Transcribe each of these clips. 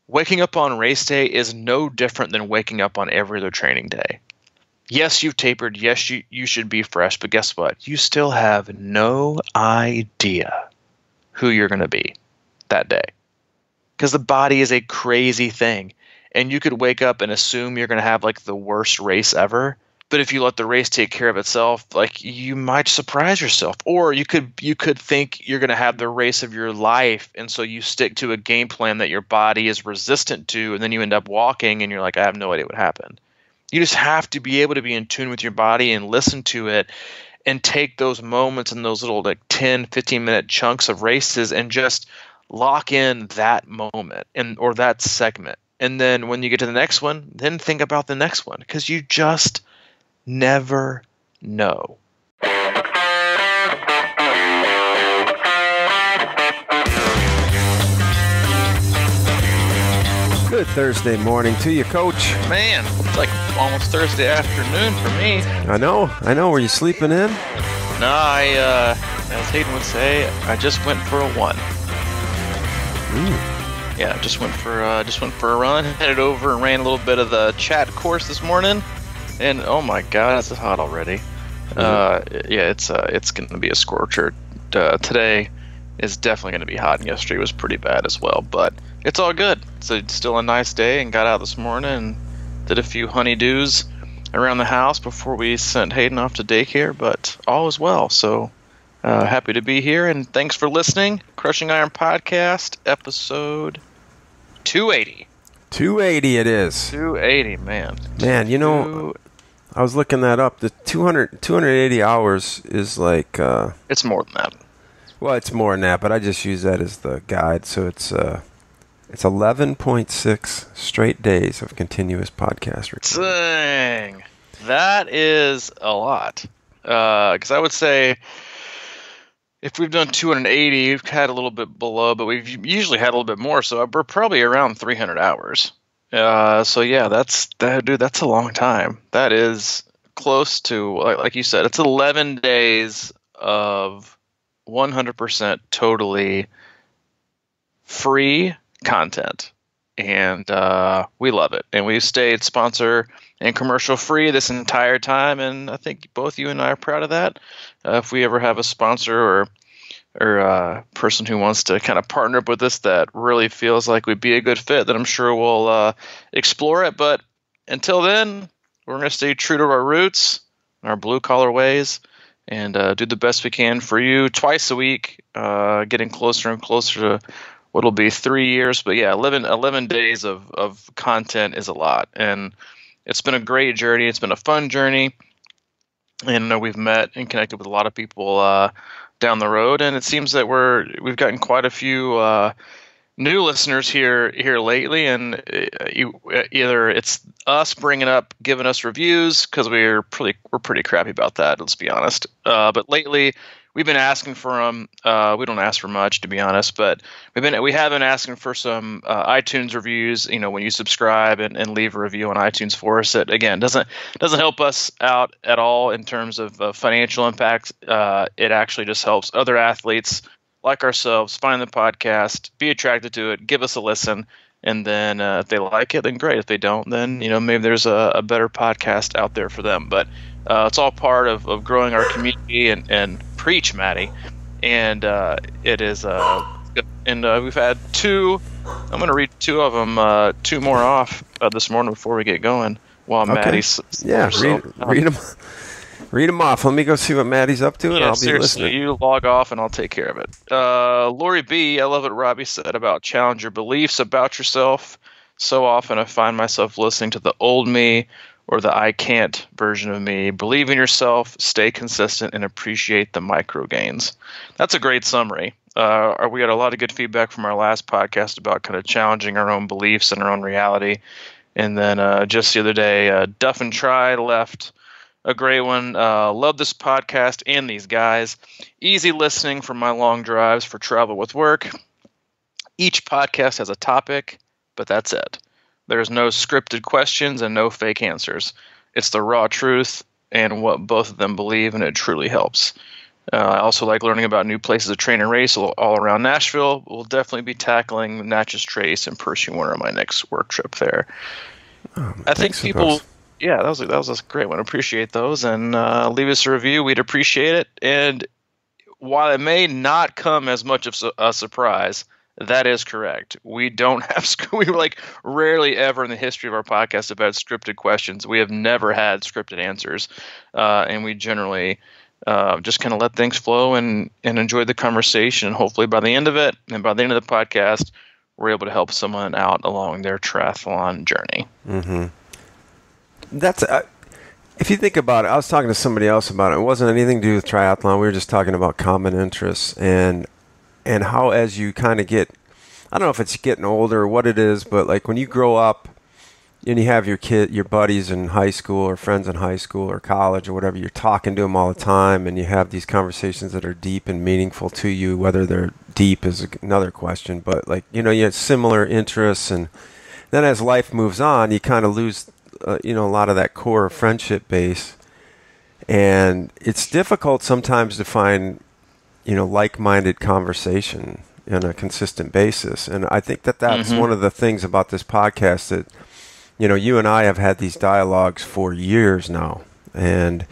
waking up on race day is no different than waking up on every other training day. Yes, you've tapered. Yes, you should be fresh. But guess what? You still have no idea who you're going to be that day. Because the body is a crazy thing. And you could wake up and assume you're going to have like the worst race ever. But if you let the race take care of itself, like you might surprise yourself. Or you could think you're going to have the race of your life. And so you stick to a game plan that your body is resistant to. And then you end up walking and you're like, I have no idea what happened. You just have to be able to be in tune with your body and listen to it and take those moments and those little like 10, 15-minute chunks of races and just lock in that moment or that segment. And then when you get to the next one, then think about the next one because you just never know. Good Thursday morning to you, Coach. Man, it's like almost Thursday afternoon for me. I know. Were you sleeping in? No, as Hayden would say, I just went for a one. Yeah, just went for a run. Headed over and ran a little bit of the chat course this morning, and oh my God, it's hot already. Yeah, it's going to be a scorcher. Today is definitely going to be hot, and yesterday was pretty bad as well. But it's all good. It's still a nice day, and got out this morning and did a few honeydews around the house before we sent Hayden off to daycare. But all is well. So happy to be here, and thanks for listening. Crushing Iron Podcast, episode 280. 280 it is. 280, man. Man, you know, I was looking that up. The 280 hours is like... it's more than that. Well, it's more than that, but I just use that as the guide. So it's 11.6 straight days of continuous podcast recording. Dang. That is a lot. Because I would say... if we've done 280, we've had a little bit below, but we've usually had a little bit more, so we're probably around 300 hours. So yeah, that's a long time. That is close to, like you said, it's 11 days of 100% totally free content, and we love it. And we've stayed sponsor and commercial free this entire time, and I think both you and I are proud of that. If we ever have a sponsor or a person who wants to kind of partner up with us that really feels like we'd be a good fit, then I'm sure we'll explore it. But until then, we're going to stay true to our roots, our blue-collar ways, and do the best we can for you twice a week, getting closer and closer to what'll be 3 years. But yeah, 11 days of content is a lot, and it's been a great journey. It's been a fun journey. And we've met and connected with a lot of people down the road, and it seems that we've gotten quite a few new listeners here lately. And either it's us giving us reviews because we're pretty crappy about that. Let's be honest. But lately we've been asking for them. We don't ask for much, to be honest, but we have been asking for some iTunes reviews. You know, when you subscribe and leave a review on iTunes for us, it again doesn't help us out at all in terms of financial impact. It actually just helps other athletes like ourselves find the podcast, be attracted to it, give us a listen, and then if they like it, then great. If they don't, then maybe there's a better podcast out there for them. But it's all part of growing our community and preach, Maddie. And it is good. And we've had two. I'm going to read two of them, two more off this morning before we get going. While okay. Maddie's read them. Read them off. Let me go see what Maddie's up to, and I'll be listening. You log off, and I'll take care of it. Lori B., I love what Robbie said about challenge your beliefs about yourself. So often I find myself listening to the old me or the I can't version of me. Believe in yourself, stay consistent, and appreciate the micro gains. That's a great summary. We got a lot of good feedback from our last podcast about kind of challenging our own beliefs and our own reality. And then just the other day, Duff and Try left a great one. Love this podcast and these guys. Easy listening for my long drives for travel with work. Each podcast has a topic, but that's it. There's no scripted questions and no fake answers. It's the raw truth and what both of them believe, and it truly helps. I also like learning about new places to train and race all around Nashville. We'll definitely be tackling Natchez Trace and Pershing Winter on my next work trip there. I think people, yeah, that was a great one. Appreciate those, and leave us a review. We'd appreciate it. And while it may not come as much of a surprise, that is correct. We don't have we like rarely ever in the history of our podcast have had scripted questions. We have never had scripted answers, and we generally just kind of let things flow and enjoy the conversation. And hopefully by the end of it and by the end of the podcast, we're able to help someone out along their triathlon journey. Mm-hmm. That's if you think about it, I was talking to somebody else about it. It wasn't anything to do with triathlon. We were just talking about common interests and how as you kind of get, I don't know if it's getting older or what it is, but like when you grow up and you have your buddies in high school or friends in high school or college or whatever, you're talking to them all the time and you have these conversations that are deep and meaningful to you. Whether they're deep is another question, but like, you have similar interests, and then as life moves on, you kind of lose a lot of that core friendship base, and it's difficult sometimes to find like-minded conversation on a consistent basis. And I think that that's one of the things about this podcast that you and I have had these dialogues for years now, and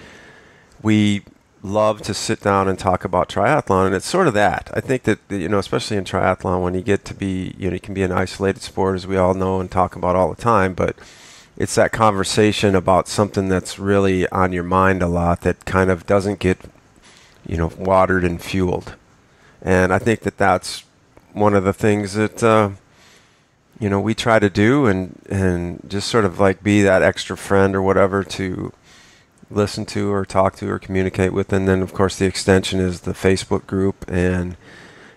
we love to sit down and talk about triathlon. And it's sort of that. I think that especially in triathlon, when you get to be it can be an isolated sport, as we all know and talk about all the time, but it's that conversation about something that's really on your mind a lot that kind of doesn't get, watered and fueled. And I think that that's one of the things that, we try to do and just sort of like be that extra friend or whatever to listen to or talk to or communicate with. And then, of course, the extension is the Facebook group, and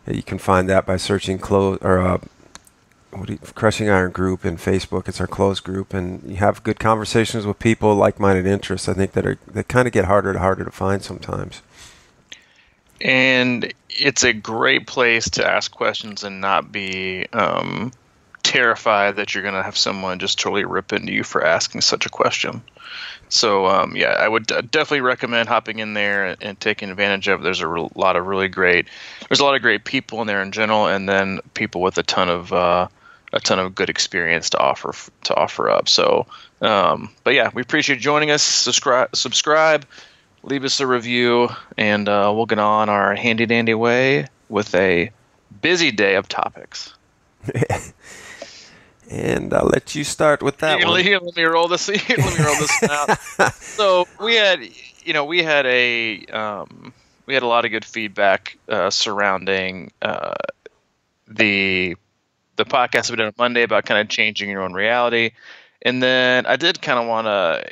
you can find that by searching Crushing Iron group in Facebook. It's our closed group, and you have good conversations with people, like-minded interests. I think that kind of get harder and harder to find sometimes. And it's a great place to ask questions and not be terrified that you're going to have someone just totally rip into you for asking such a question. So, I would definitely recommend hopping in there and taking advantage of it. There's a lot of great people in there in general, and then people with a ton of good experience to offer up. So, but yeah, we appreciate you joining us. Subscribe, leave us a review, and we'll get on our handy dandy way with a busy day of topics. And I'll let you start with that one. Let me roll this. Let me roll this out. So we had a lot of good feedback surrounding the podcast we did on Monday about kind of changing your own reality, and then I did kind of want to,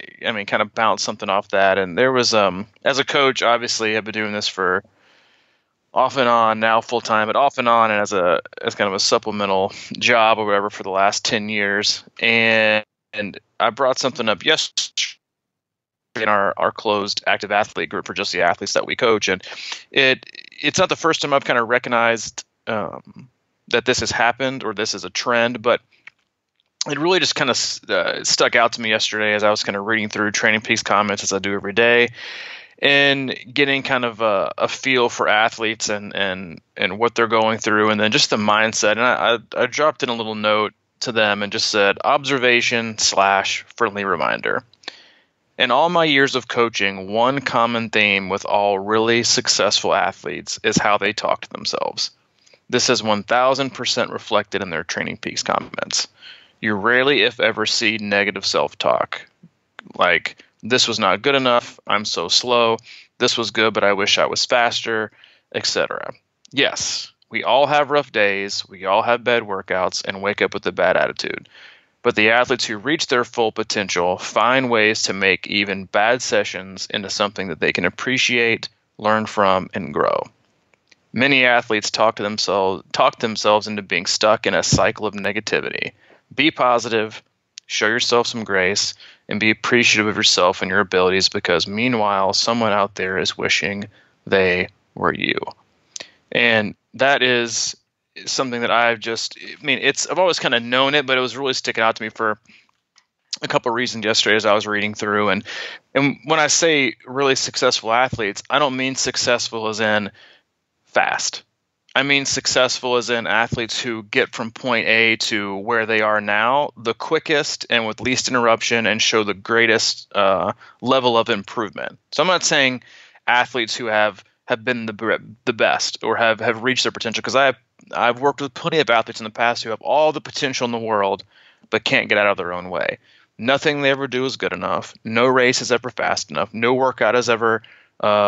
kind of bounce something off that. And there was, as a coach, obviously, I've been doing this for off and on now full time, but off and on, and as kind of a supplemental job or whatever for the last 10 years. And I brought something up yesterday in our closed active athlete group for just the athletes that we coach. And it's not the first time I've kind of recognized that this has happened or this is a trend, but it really just kind of stuck out to me yesterday as I was kind of reading through Training Peaks comments, as I do every day, and getting kind of a feel for athletes and what they're going through, and then just the mindset. And I dropped in a little note to them and just said, observation/friendly reminder. In all my years of coaching, one common theme with all really successful athletes is how they talk to themselves. This is 1,000% reflected in their Training Peaks comments. You rarely, if ever, see negative self-talk. Like, this was not good enough, I'm so slow, this was good, but I wish I was faster, etc. Yes, we all have rough days, we all have bad workouts, and wake up with a bad attitude. But the athletes who reach their full potential find ways to make even bad sessions into something that they can appreciate, learn from, and grow. Many athletes talk themselves into being stuck in a cycle of negativity. Be positive, show yourself some grace, and be appreciative of yourself and your abilities, because meanwhile, someone out there is wishing they were you. And that is something that I've always kind of known it, but it was really sticking out to me for a couple of reasons yesterday as I was reading through, and when I say really successful athletes, I don't mean successful as in fast. I mean successful as in athletes who get from point A to where they are now the quickest and with least interruption and show the greatest level of improvement. So I'm not saying athletes who have been the best or have reached their potential, because I've worked with plenty of athletes in the past who have all the potential in the world but can't get out of their own way. Nothing they ever do is good enough. No race is ever fast enough. No workout is ever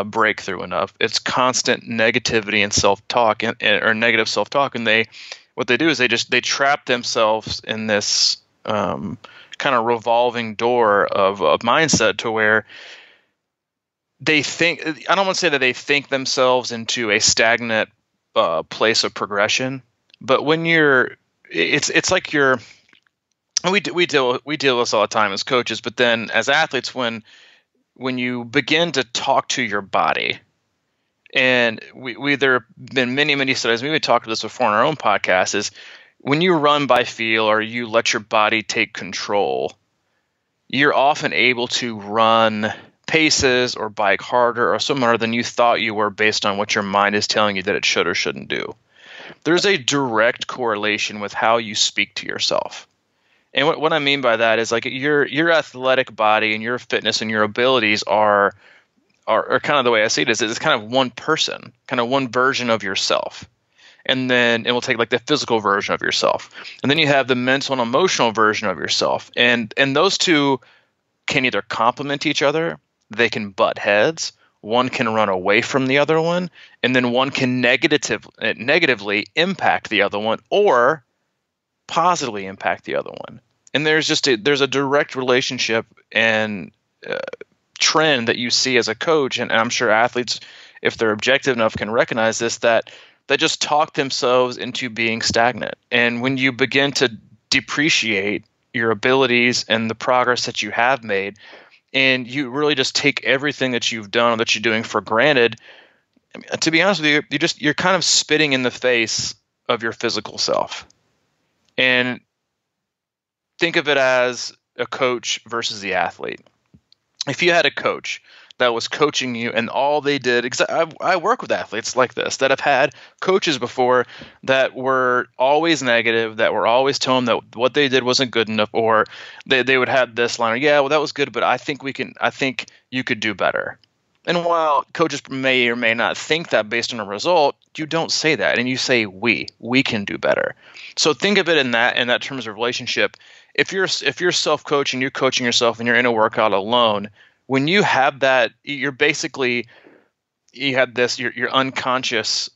breakthrough enough. It's constant negativity and self-talk or negative self-talk, and what they do is they trap themselves in this kind of revolving door of mindset to where they think, I don't want to say that they think themselves into a stagnant place of progression, but when it's like we deal with this all the time as coaches, but then as athletes, when you begin to talk to your body, and there have been many studies, we even talked about this before on our own podcast, is when you run by feel or you let your body take control, you're often able to run paces or bike harder or something harder than you thought you were based on what your mind is telling you that it should or shouldn't do. There's a direct correlation with how you speak to yourself. And what I mean by that is, like, your athletic body and your fitness and your abilities are kind of, the way I see it is it's kind of one person, kind of one version of yourself. And then it will take like the physical version of yourself. And then you have the mental and emotional version of yourself. And those two can either complement each other, they can butt heads, one can run away from the other one, and then one can negatively impact the other one or positively impact the other one. And there's a direct relationship and trend that you see as a coach, and I'm sure athletes, if they're objective enough, can recognize this, that they just talk themselves into being stagnant. And when you begin to depreciate your abilities and the progress that you have made, and you really just take everything that you've done or that you're doing for granted, I mean, to be honest with you, you're kind of spitting in the face of your physical self. And think of it as a coach versus the athlete. If you had a coach that was coaching you and all they did, I work with athletes like this that have had coaches before that were always negative, that were always telling them that what they did wasn't good enough, or they would have this line, yeah, well, that was good, but I think you could do better. And while coaches may or may not think that based on a result, you don't say that, and you say we can do better. So think of it in that terms of relationship. If you're self-coaching, you're coaching yourself, and you're in a workout alone, when you have that, you have this, your unconscious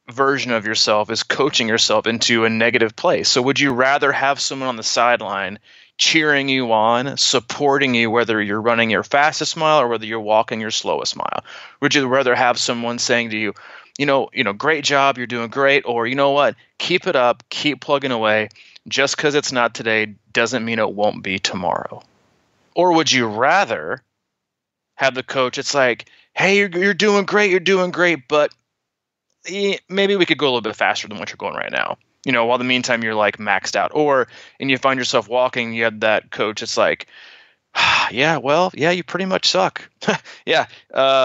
version of yourself is coaching yourself into a negative place. So would you rather have someone on the sideline cheering you on, supporting you, whether you're running your fastest mile or whether you're walking your slowest mile? Would you rather have someone saying to you, great job, you're doing great, or you know what, keep it up, keep plugging away. Just because it's not today doesn't mean it won't be tomorrow. Or would you rather have the coach, it's like, hey, you're doing great, but maybe we could go a little bit faster than what you're going right now. While the meantime you're like maxed out. And you find yourself walking, you have that coach, it's like, yeah, you pretty much suck. Yeah,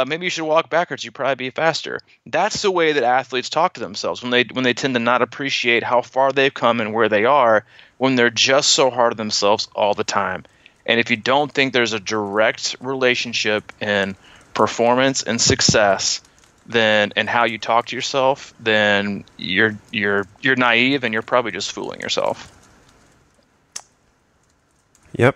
maybe you should walk backwards. You'd probably be faster. That's the way that athletes talk to themselves when they tend to not appreciate how far they've come and where they are, when they're just so hard on themselves all the time. And if you don't think there's a direct relationship in performance and success, then and how you talk to yourself, then you're naive and you're probably just fooling yourself. Yep.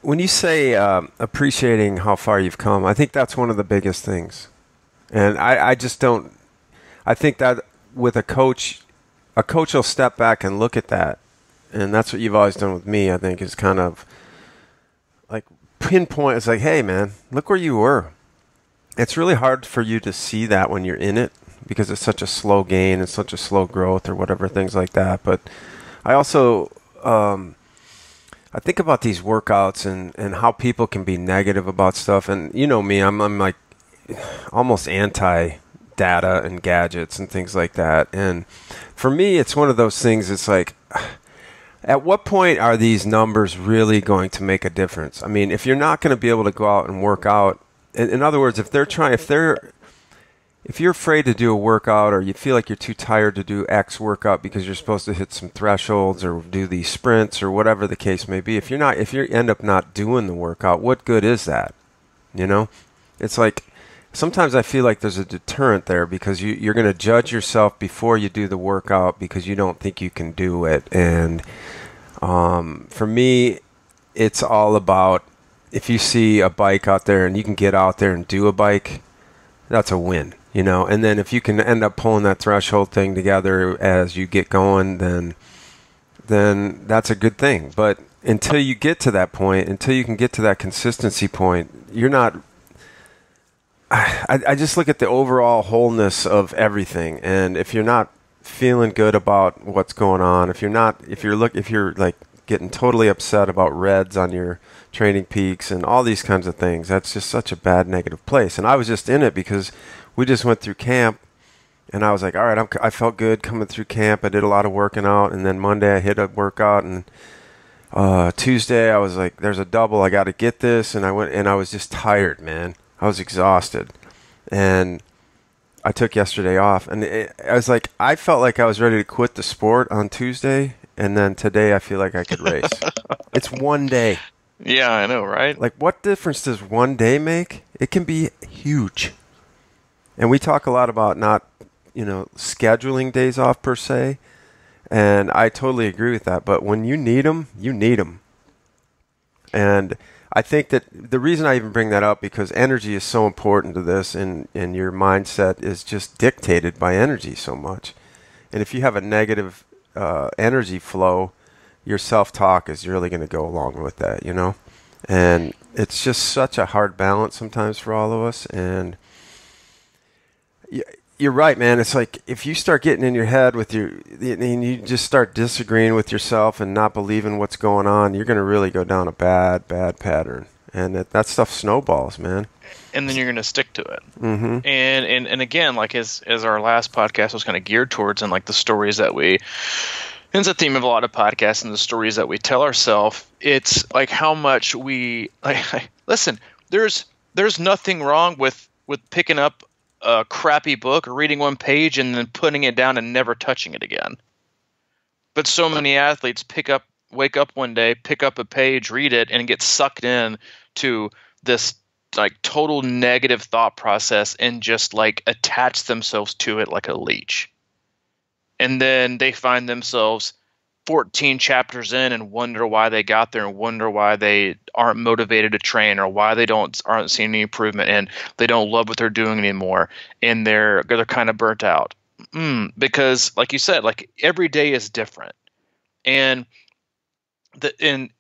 When you say appreciating how far you've come, I think that's one of the biggest things. And I just don't – I think that with a coach will step back and look at that. And that's what you've always done with me, I think, is kind of like pinpoint. It's like, hey, man, look where you were. It's really hard for you to see that when you're in it because it's such a slow gain and such a slow growth or whatever, things like that. But I also I think about these workouts and how people can be negative about stuff. And you know me, I'm like almost anti-data and gadgets and things like that. And for me, it's one of those things, it's like At what point are these numbers really going to make a difference? I mean, if you're not going to be able to go out and work out, in other words, if you're afraid to do a workout, or you feel like you're too tired to do X workout because you're supposed to hit some thresholds or do these sprints or whatever the case may be, if you end up not doing the workout, what good is that? You know, it's like sometimes I feel like there's a deterrent there because you're going to judge yourself before you do the workout because you don't think you can do it. And for me, it's all about if you see a bike out there and you can get out there and do a bike, that's a win. You know, and then if you can end up pulling that threshold thing together as you get going, then that's a good thing. But until you get to that point, until you can get to that consistency point, you're not. I just look at the overall wholeness of everything, and if you're not feeling good about what's going on, if you're like getting totally upset about reds on your training peaks and all these kinds of things, that's just such a bad negative place. And I was just in it because we just went through camp, and I was like, all right, I felt good coming through camp. I did a lot of working out, and then Monday I hit a workout, and Tuesday I was like, there's a double, I got to get this, and I went, and I was just tired, man. I was exhausted, and I took yesterday off, and I was like, I felt like I was ready to quit the sport on Tuesday, and then today I feel like I could race. It's one day. Yeah, I know, right? Like, what difference does one day make? It can be huge. And we talk a lot about not, scheduling days off per se, and I totally agree with that. But when you need them, you need them. And I think that the reason I even bring that up, because energy is so important to this, and your mindset is just dictated by energy so much. And if you have a negative energy flow, your self-talk is really going to go along with that, And it's just such a hard balance sometimes for all of us. And you're right, man. It's like if you start getting in your head and you just start disagreeing with yourself and not believing what's going on, you're going to really go down a bad pattern. And that stuff snowballs, man. And then you're going to stick to it. Mm-hmm. And again, like as our last podcast was kind of geared towards, and like the stories that we, and it's a theme of a lot of podcasts and the stories that we tell ourselves, it's like how much we listen. There's nothing wrong with picking up a crappy book or reading one page and then putting it down and never touching it again. But so many athletes wake up one day, pick up a page, read it, and get sucked in to this like total negative thought process and just like attach themselves to it like a leech. And then they find themselves 14 chapters in and wonder why they got there and wonder why they aren't motivated to train or why they aren't seeing any improvement and they don't love what they're doing anymore and they're kind of burnt out. Because like you said, like every day is different. And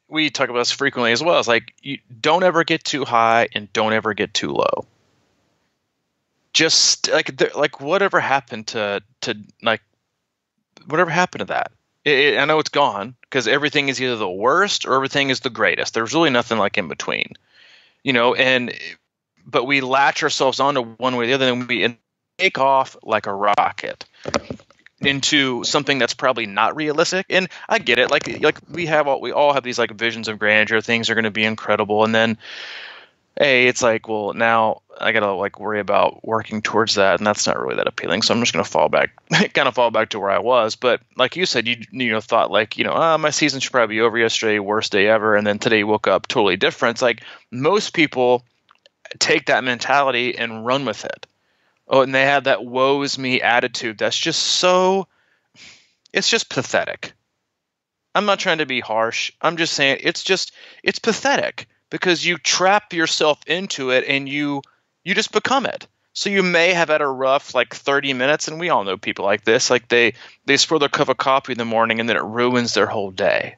we talk about this frequently as well. It's like you don't ever get too high and don't ever get too low. Just like whatever happened to whatever happened to that? I know it's gone because everything is either the worst or everything is the greatest. There's really nothing like in between, but we latch ourselves onto one way or the other and we take off like a rocket into something that's probably not realistic. And I get it. Like we all have these like visions of grandeur. Things are going to be incredible. And then, hey, it's like, well, now I got to like worry about working towards that. And that's not really that appealing. So I'm just going to fall back to where I was. But like you said, you thought like, my season should probably be over yesterday, worst day ever. And then today you woke up totally different. It's like most people take that mentality and run with it. Oh, and they have that woe is me attitude. That's just it's just pathetic. I'm not trying to be harsh. I'm just saying it's pathetic. Because you trap yourself into it and you just become it. So you may have had a rough like 30 minutes, and we all know people like this. Like they spill their cup of coffee in the morning and then it ruins their whole day.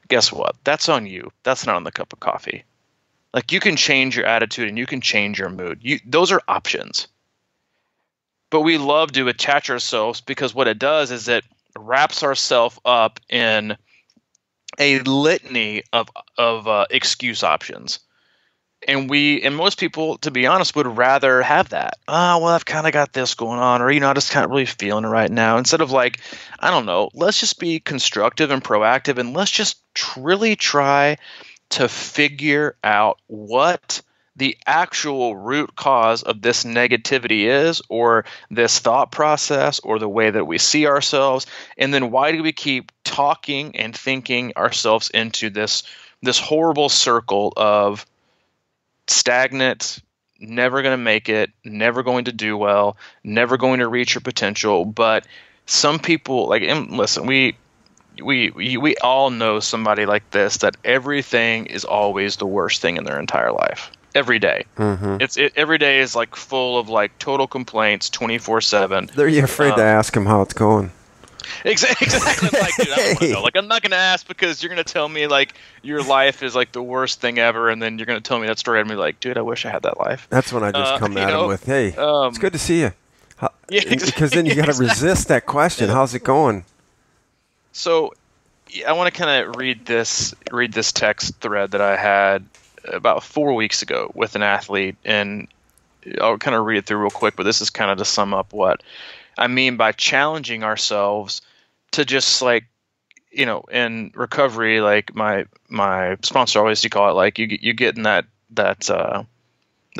Guess what? That's on you. That's not on the cup of coffee. Like you can change your attitude and you can change your mood. Those are options. But we love to attach ourselves because what it does is it wraps ourselves up in a litany of excuse options. And most people, to be honest, would rather have that. Oh, well, I've kind of got this going on, or, I just kind of really feeling it right now. Instead of like, I don't know, let's just be constructive and proactive, and let's just really try to figure out what the actual root cause of this negativity is, or this thought process, or the way that we see ourselves. And then why do we keep talking and thinking ourselves into this horrible circle of stagnant, never going to make it, never going to do well, never going to reach your potential? But some people, like, and listen, we all know somebody like this, that everything is always the worst thing in their entire life. Every day. Mm-hmm. Every day is like full of like total complaints 24/7. They're you afraid to ask them how it's going. Exactly. Like, dude, I don't want to know. Like, I'm not going to ask because you're going to tell me like your life is like the worst thing ever, and then you're going to tell me that story and be like, dude, I wish I had that life. That's when I just come at them with, hey, it's good to see you. Yeah, exactly. Because then you got to resist that question. How's it going? So I want to kind of read this text thread that I had about 4 weeks ago with an athlete, and I'll kind of read it through real quick, but this is kind of to sum up what I mean by challenging ourselves to just like, in recovery, like my sponsor always used to call it, like you get in that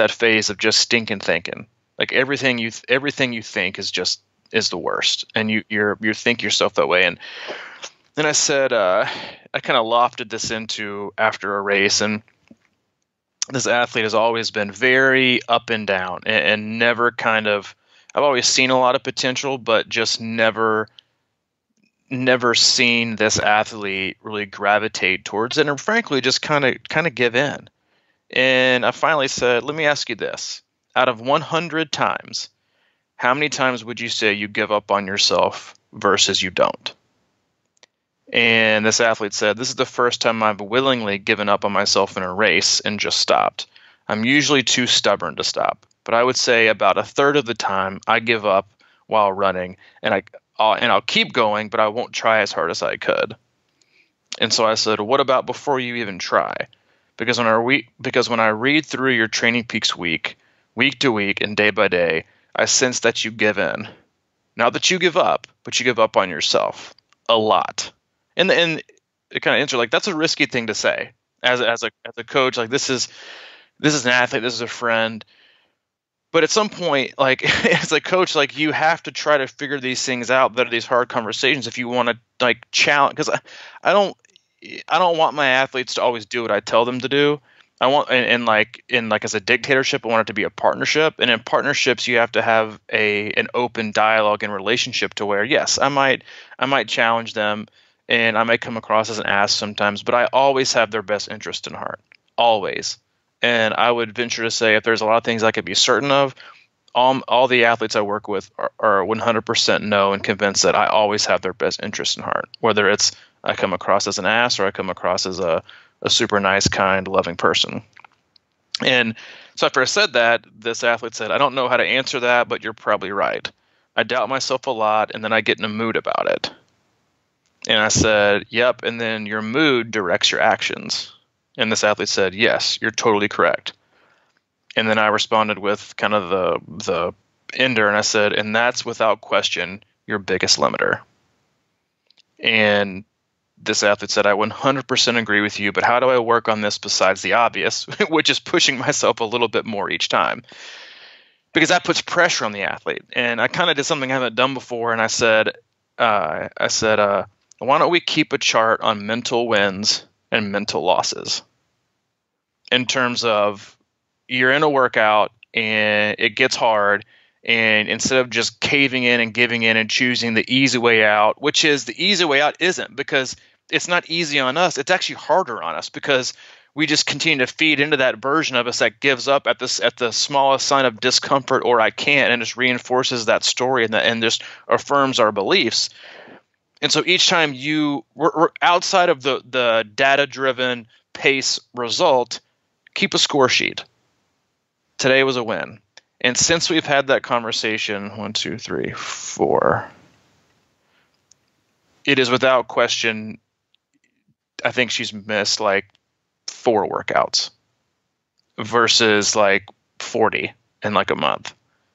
phase of just stinking thinking. Like everything you think is the worst, and you think yourself that way. And then I said, I kind of lofted this into after a race, and this athlete has always been very up and down, and never kind of, I've always seen a lot of potential, but just never seen this athlete really gravitate towards it, and frankly just kind of give in. And I finally said, let me ask you this. Out of 100 times, how many times would you say you give up on yourself versus you don't? And this athlete said, this is the first time I've willingly given up on myself in a race and just stopped. I'm usually too stubborn to stop, but I would say about a third of the time I give up while running, and I'll keep going, but I won't try as hard as I could. And so I said, what about before you even try? Because when I read through your Training Peaks week to week and day by day, I sense that you give in. Not that you give up, but you give up on yourself a lot. And it kind of answered, like, that's a risky thing to say as a coach. Like, this is an athlete, this is a friend. But at some point, like, as a coach, like, you have to try to figure these things out, that are these hard conversations, if you want to like challenge. Because I don't want my athletes to always do what I tell them to do. I want, and like as a dictatorship, I want it to be a partnership. And in partnerships, you have to have an open dialogue and relationship, to where, yes, I might challenge them, and I might come across as an ass sometimes, but I always have their best interest in heart, always. And I would venture to say, if there's a lot of things I could be certain of, all the athletes I work with are 100% know and convinced that I always have their best interest in heart, whether it's I come across as an ass or I come across as a super nice, kind, loving person. And so after I said that, this athlete said, I don't know how to answer that, but you're probably right. I doubt myself a lot, and then I get in a mood about it. And I said, yep, and then your mood directs your actions. And this athlete said, yes, you're totally correct. And then I responded with kind of the ender, and I said, and that's without question your biggest limiter. And this athlete said, I 100% agree with you, but how do I work on this besides the obvious, which is pushing myself a little bit more each time? Because that puts pressure on the athlete. And I kind of did something I haven't done before, and I said, why don't we keep a chart on mental wins and mental losses? In terms of, you're in a workout and it gets hard, and instead of just caving in and giving in and choosing the easy way out, which is the easy way out, isn't, because it's not easy on us. It's actually harder on us, because we just continue to feed into that version of us that gives up at the smallest sign of discomfort, or I can't, and just reinforces that story and just affirms our beliefs. And so each time we're outside of the data-driven pace result, keep a score sheet. Today was a win. And since we've had that conversation, 1, 2, 3, 4, it is without question, I think she's missed like 4 workouts. versus like 40 in like a month,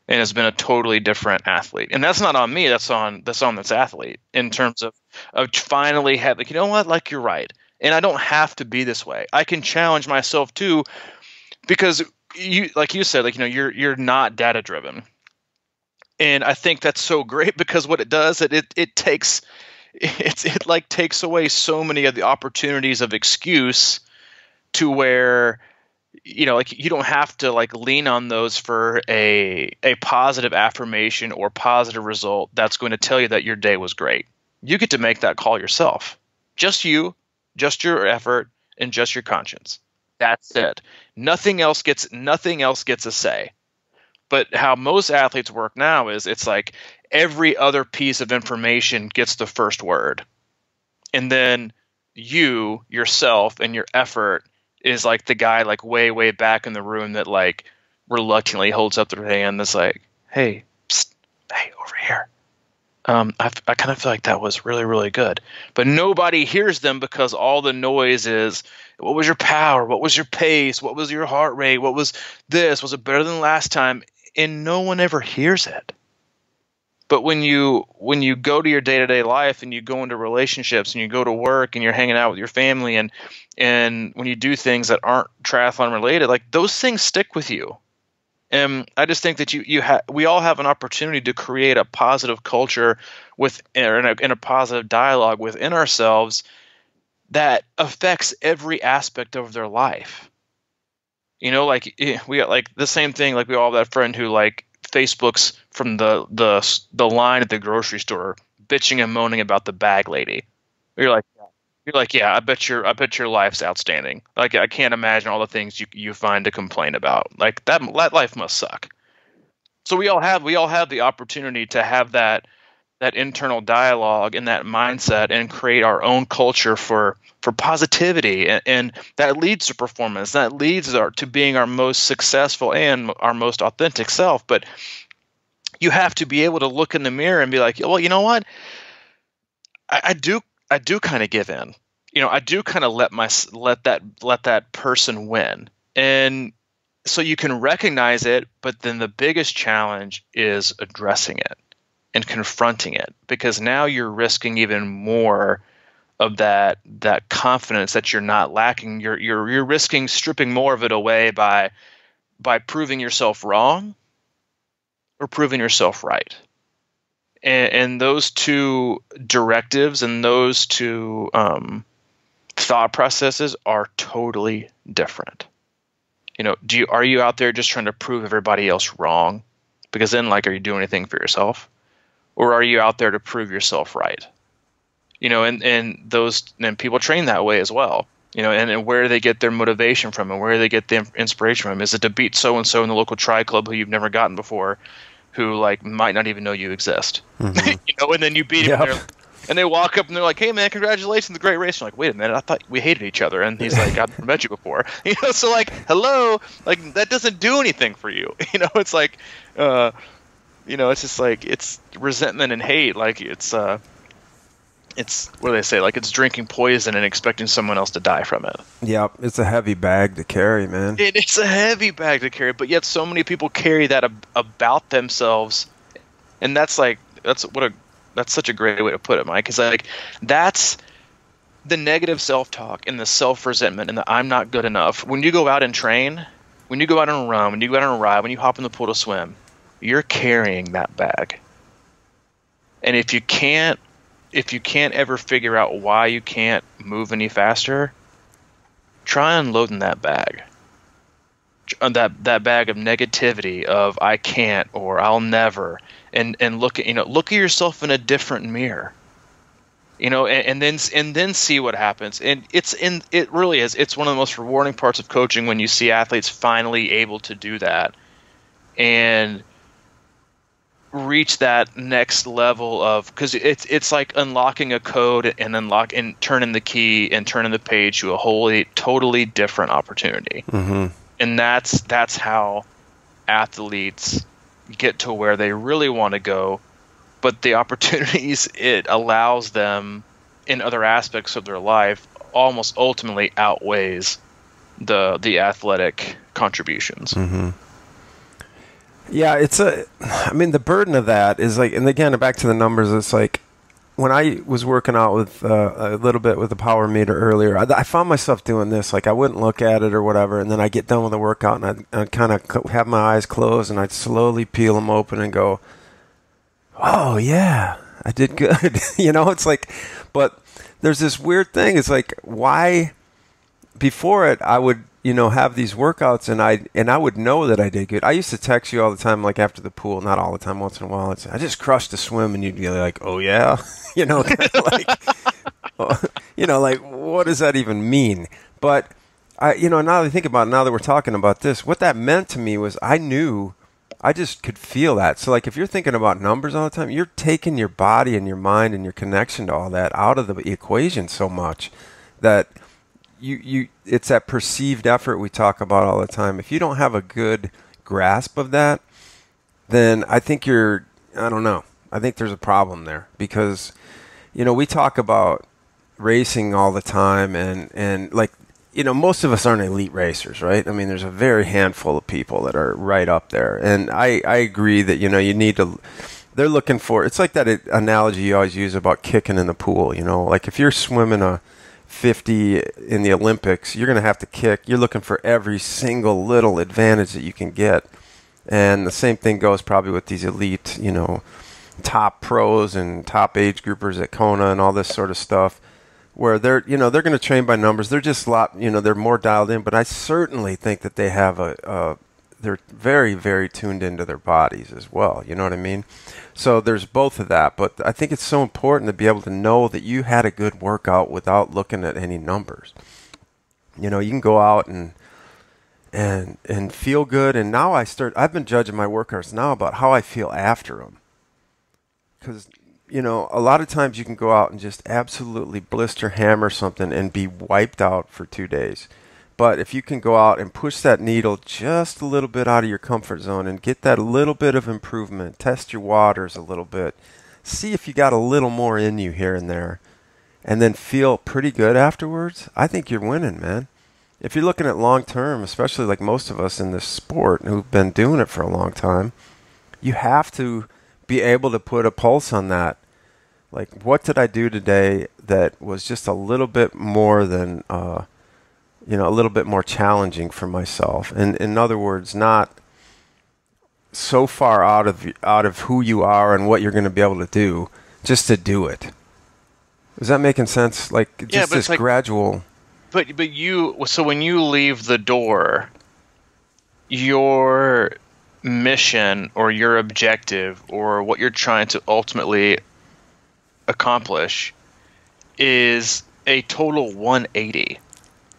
and has been a totally different athlete. And that's not on me. That's on this athlete, in terms of finally having, like, you know what, like, you're right. And I don't have to be this way. I can challenge myself too, because like you said, like, you're not data driven. And I think that's so great, because what it does, it takes away so many of the opportunities of excuse, to where, like, you don't have to like lean on those for a positive affirmation or positive result that's going to tell you that your day was great. You get to make that call yourself. Just you, just your effort, and just your conscience. That's it. Nothing else gets a say. But how most athletes work now is, it's like every other piece of information gets the first word. And then you, yourself, and your effort is like the guy like way, way back in the room that like reluctantly holds up their hand that's like, hey, psst, hey, over here. I kind of feel like that was really, really good. But nobody hears them, because all the noise is, what was your power? What was your pace? What was your heart rate? What was this? Was it better than last time? And no one ever hears it. But when you go to your day-to-day life, and you go into relationships, and you go to work, and you're hanging out with your family, and when you do things that aren't triathlon related, like, those things stick with you. And I just think that we all have an opportunity to create a positive culture in a positive dialogue within ourselves that affects every aspect of their life. Like, we got like the same thing. Like, we all have that friend who like Facebooks from the line at the grocery store, bitching and moaning about the bag lady. You're like, yeah, I bet your life's outstanding. Like, I can't imagine all the things you find to complain about. Like, that life must suck. So we all have the opportunity to have that internal dialogue and that mindset, and create our own culture for positivity, and that leads to performance. That leads to being our most successful and our most authentic self. But you have to be able to look in the mirror and be like, well, you know what? I do kind of give in. I do kind of let that person win. And so you can recognize it, but then the biggest challenge is addressing it and confronting it, because now you're risking even more of that confidence that you're not lacking. You're risking stripping more of it away by proving yourself wrong or proving yourself right. And those two directives and those two thought processes are totally different. Are you out there just trying to prove everybody else wrong? Because then, like, are you doing anything for yourself? Or are you out there to prove yourself right? And people train that way as well. And where do they get their motivation from, and where do they get the inspiration from? Is it to beat so-and-so in the local tri club who you've never gotten before, who like might not even know you exist? Mm-hmm. And then you beat him there, and they walk up and they're like, "Hey man, congratulations, the great race." You're like, "Wait a minute, I thought we hated each other." And he's like, "I've met you before." So like, hello, like, that doesn't do anything for you. It's like, it's just like, it's resentment and hate. Like, it's what do they say? Like, it's drinking poison and expecting someone else to die from it. Yep, it's a heavy bag to carry, man. It's a heavy bag to carry, but yet so many people carry that about themselves, and that's such a great way to put it, Mike. Because like, that's the negative self-talk and the self-resentment and the I'm not good enough. When you go out and train, when you go out and run, when you go out and ride, when you hop in the pool to swim, you're carrying that bag. And if you can't ever figure out why you can't move any faster, try unloading that bag. That bag of negativity of I can't or I'll never, and look at yourself in a different mirror. And then see what happens. And it really is. It's one of the most rewarding parts of coaching when you see athletes finally able to do that and reach that next level of, because it's like unlocking a code and turning the key and turning the page to a totally different opportunity. Mm-hmm. And that's how athletes get to where they really want to go. But the opportunities it allows them in other aspects of their life almost ultimately outweighs the athletic contributions. Mm-hmm. Yeah, I mean, the burden of that is like, and again, back to the numbers, it's like, when I was working out with a little bit with the power meter earlier, I found myself doing this. Like, I wouldn't look at it or whatever, and then I get done with the workout, and I'd kind of have my eyes closed, and I'd slowly peel them open and go, oh, yeah, I did good. It's like, but there's this weird thing. It's like, why, before it, I would, have these workouts, and I would know that I did good. I used to text you all the time, like after the pool, not all the time, once in a while. I just crushed a swim, and you'd be like, oh, yeah? Kind of like, like, what does that even mean? But, now that I think about it, now that we're talking about this, what that meant to me was I just could feel that. So, like, if you're thinking about numbers all the time, you're taking your body and your mind and your connection to all that out of the equation so much that it's that perceived effort we talk about all the time. If you don't have a good grasp of that, then I think I don't know. I think there's a problem there because, we talk about racing all the time and like, most of us aren't elite racers, right? I mean, there's a very handful of people that are right up there. And I agree that, you need to, they're looking for, it's like that analogy you always use about kicking in the pool, like if you're swimming a 50 in the Olympics, you're going to have to kick. You're looking for every single little advantage that you can get. And the same thing goes probably with these elite, top pros and top age groupers at Kona and all this sort of stuff, where they're going to train by numbers. They're just a lot, they're more dialed in, but I certainly think that they have they're very, very tuned into their bodies as well. You know what I mean? So there's both of that, but I think it's so important to be able to know that you had a good workout without looking at any numbers. You can go out and feel good. And now I've been judging my workouts now about how I feel after them. Because, a lot of times you can go out and just absolutely blister hammer something and be wiped out for 2 days. But if you can go out and push that needle just a little bit out of your comfort zone and get that little bit of improvement, test your waters a little bit, see if you got a little more in you here and there, and then feel pretty good afterwards, I think you're winning, man. If you're looking at long term, especially like most of us in this sport who've been doing it for a long time, you have to be able to put a pulse on that. Like, what did I do today that was just a little bit more than... a little bit more challenging for myself. And in other words, not so far out of who you are and what you're going to be able to do, just to do it. Is that making sense? Like, just this gradual... But so when you leave the door, your mission or your objective or what you're trying to ultimately accomplish is a total 180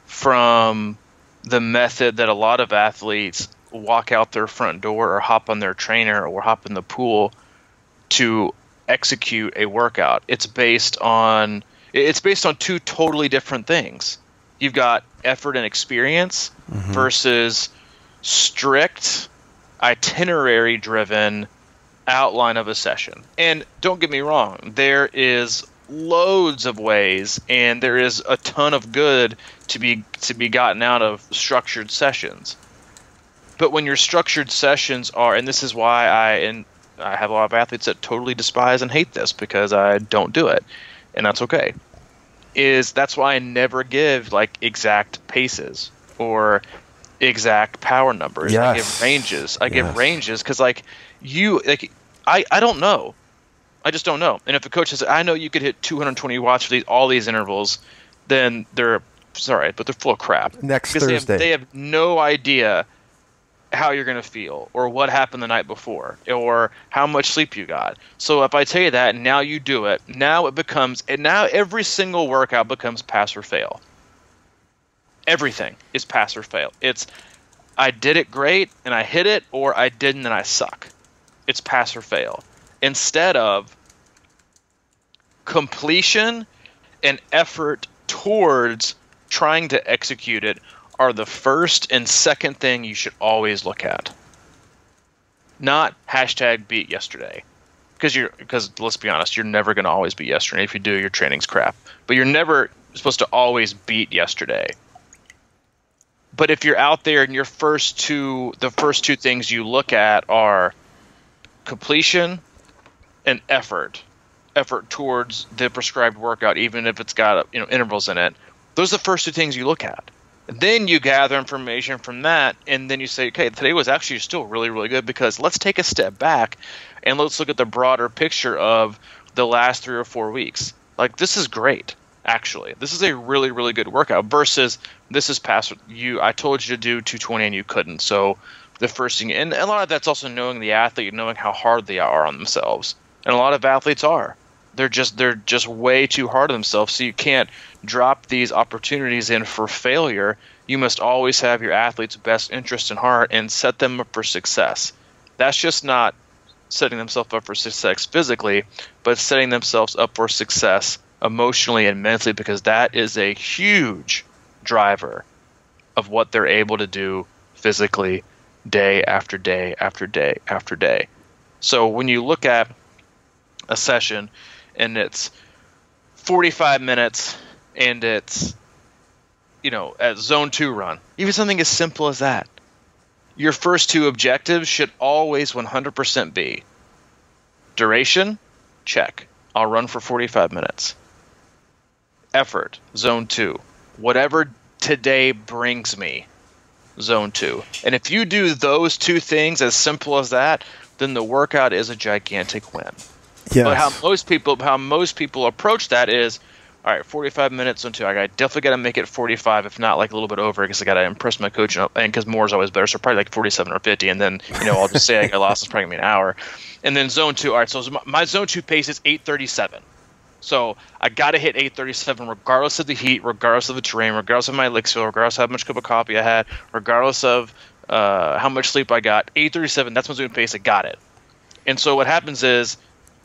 from the method that a lot of athletes walk out their front door or hop on their trainer or hop in the pool to execute a workout. It's based on two totally different things. You've got effort and experience versus strict itinerary driven outline of a session. And don't get me wrong, there is loads of ways and there is a ton of good to be gotten out of structured sessions. But when your structured sessions are, and this is why I have a lot of athletes that totally despise and hate this because I don't do it, and that's okay, that's why I never give like exact paces or exact power numbers. Yes. I give ranges. I give ranges because I don't know. I just don't know. And if a coach says, I know you could hit 220 watts for all these intervals, then they're sorry, but they're full of crap. Next Thursday. They have no idea how you're going to feel or what happened the night before or how much sleep you got. So if I tell you that and now you do it, now every single workout becomes pass or fail. Everything is pass or fail. It's I did it great and I hit it, or I didn't and I suck. It's pass or fail. Instead of completion and effort towards trying to execute it are the first and second thing you should always look at. Not #beat yesterday. Because let's be honest, you're never going to always beat yesterday. If you do, your training's crap. But you're never supposed to always beat yesterday. But if you're out there and the first two things you look at are completion and effort towards the prescribed workout, even if it's got intervals in it, those are the first two things you look at. And then you gather information from that, and then you say, okay, today was actually still really, really good, because let's take a step back and let's look at the broader picture of the last 3 or 4 weeks. Like, this is great, actually. This is a really, really good workout versus this is past you. I told you to do 220 and you couldn't. So the first thing, and a lot of that's also knowing the athlete, knowing how hard they are on themselves. And a lot of athletes are. They're just way too hard on themselves. So you can't drop these opportunities in for failure. You must always have your athlete's best interest in heart and set them up for success. That's just not setting themselves up for success physically, but setting themselves up for success emotionally and mentally, because that is a huge driver of what they're able to do physically day after day after day after day. So when you look at a session and it's 45 minutes and it's, at zone 2 run, even something as simple as that, your first two objectives should always 100% be duration, check. I'll run for 45 minutes. Effort, zone 2. Whatever today brings me, zone 2. And if you do those two things as simple as that, then the workout is a gigantic win. Yes. But how most people approach that is, all right, 45 minutes zone 2. I definitely got to make it 45, if not like a little bit over, because I got to impress my coach, and because more is always better. So probably like 47 or 50, and then I'll just say I lost. It's probably gonna be an hour. And then zone 2. All right, so my zone 2 pace is 8:37. So I got to hit 8:37 regardless of the heat, regardless of the terrain, regardless of my elixir, regardless of how much cup of coffee I had, regardless of how much sleep I got. 8:37. That's my zone pace. I got it. And so what happens is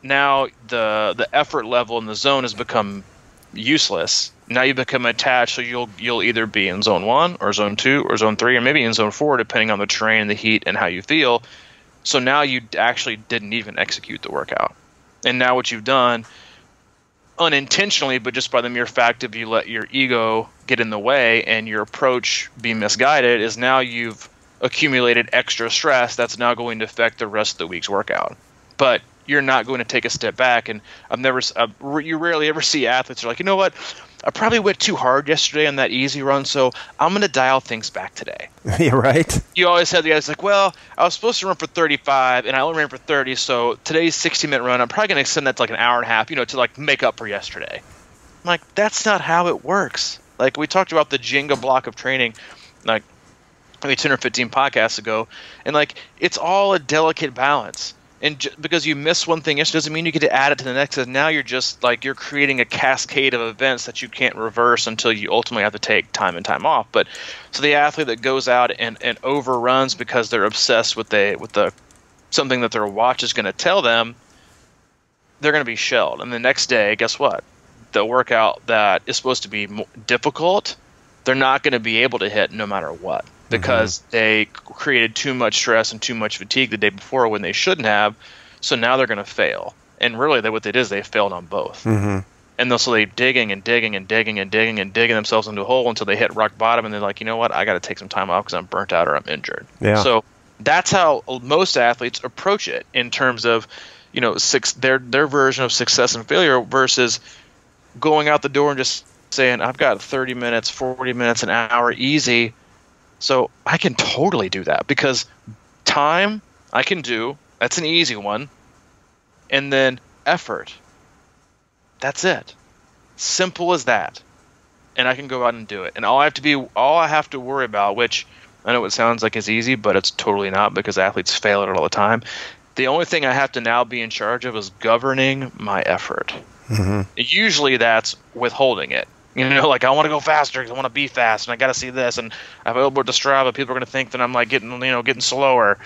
now the effort level in the zone has become useless. Now you become attached, so you'll either be in zone 1 or zone 2 or zone 3 or maybe in zone 4, depending on the terrain, the heat, and how you feel. So now you actually didn't even execute the workout. And now what you've done, unintentionally, but just by the mere fact of you let your ego get in the way and your approach be misguided, is now you've accumulated extra stress that's now going to affect the rest of the week's workout. But you're not going to take a step back. And you rarely ever see athletes who are like, you know what, I probably went too hard yesterday on that easy run, so I'm going to dial things back today. You're right. You always have the guys like, well, I was supposed to run for 35 and I only ran for 30, so today's 60-minute run, I'm probably going to extend that to like an hour and a half, to like make up for yesterday. I'm like, that's not how it works. Like, we talked about the Jenga block of training, like maybe 10 or 15 podcasts ago, and like, it's all a delicate balance. And because you miss one thing, it doesn't mean you get to add it to the next. And now you're just like, you're creating a cascade of events that you can't reverse until you ultimately have to take time and time off. But so the athlete that goes out and overruns because they're obsessed with something that their watch is going to tell them, they're going to be shelled. And the next day, guess what? The workout that is supposed to be difficult, they're not going to be able to hit no matter what, because they created too much stress and too much fatigue the day before when they shouldn't have. So now they're going to fail. And really what they did is they failed on both. And so they digging themselves into a hole until they hit rock bottom, and they're like, you know what, I got to take some time off because I'm burnt out or I'm injured. Yeah. So that's how most athletes approach it in terms of, their version of success and failure versus going out the door and just saying, I've got 30 minutes, 40 minutes, an hour easy. So I can totally do that, because time I can do, that's an easy one. And then effort, that's it. Simple as that. And I can go out and do it. And all I have to worry about, which I know it sounds like it's easy, but it's totally not, because athletes fail at it all the time. The only thing I have to now be in charge of is governing my effort. Usually that's withholding it. Like, I want to go faster because I want to be fast, and I got to see this, and I have a little bit of Strava. People are going to think that I'm like getting slower.